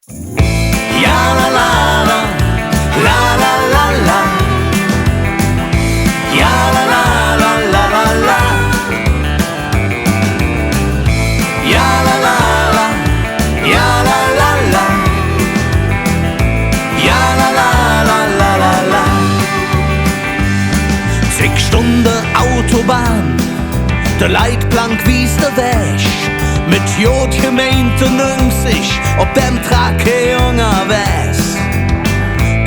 Ja la la la, la la la la. Ja la la la la la la. Ja la la la, ja la la la. Ja la la la la la la. Zig Stunden Autobahn, der Leitplank wies der Weg. Mit Jod gemeint und 90 ob dem Trake unterwegs.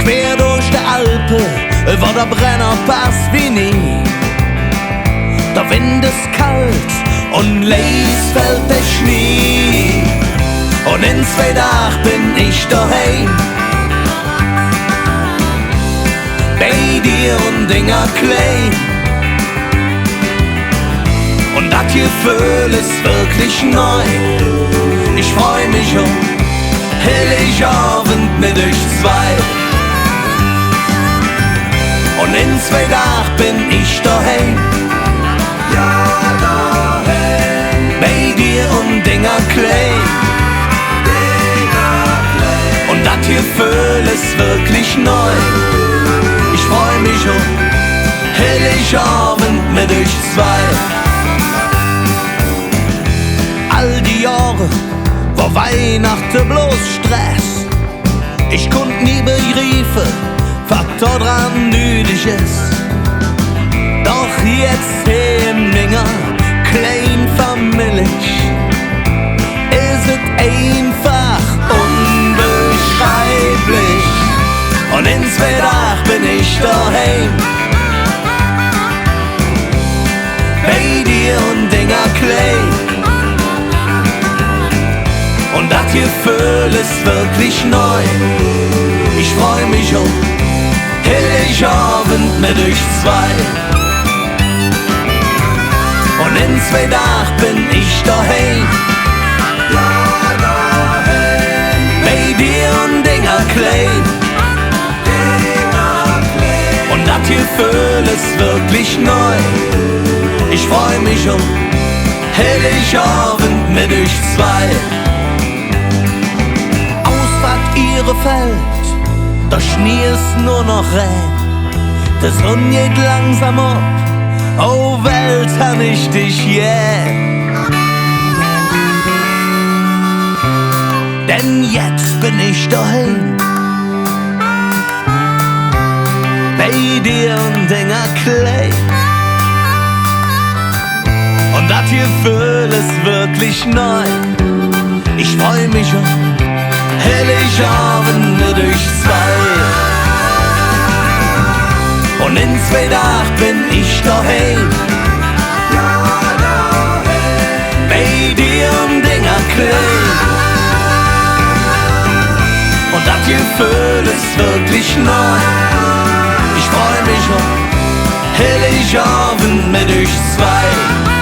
Quer durch die Alpe, über der Brennerpass wie nie. Der Wind ist kalt und leis fällt der Schnee. Und in 2 Tagen bin ich daheim. Bei dir und Dinger klein. Und das Gefühl ist wirklich neu. Ich freu mich Heiligabend mit euch 2. Und in 2 Tagen bin ich daheim. Ja, daheim. Bei dir und Dinger klein. Und das Gefühl ist wirklich neu. Ich freu mich Heiligabend mit euch 2. All die Jahre war Weihnachten bloß Stress. Ich konnt nie begreifen, was da dran nötig ist. Doch jetzt hier im Dinger, klein familisch, ist es einfach unbeschreiblich. Und in 2 Tagen bin ich daheim. Bei dir und Dinger klein. Und das Gefühl ist wirklich neu. Ich freu mich Heiligabend mit euch 2. Und in 2 Tagen bin ich daheim. Ja, daheim. Bei dir und Dinger klein. Und das Gefühl ist wirklich neu. Ich freu mich Heiligabend mit euch 2. Ihre Feld, der Schnee ist nur noch rein. Die Sonne geht langsam ab, oh Welt, hab ich dich Denn jetzt bin ich daheim. Bei dir und Dinger klein. Und das Gefühl ist wirklich neu. Ich freu mich Heiligabend mit euch 2. Und in 2 Tagen bin ich daheim. Ja, daheim. Bei dir und Dinger klein. Und das Gefühl ist wirklich neu. Ich freu mich Heiligabend mit euch 2.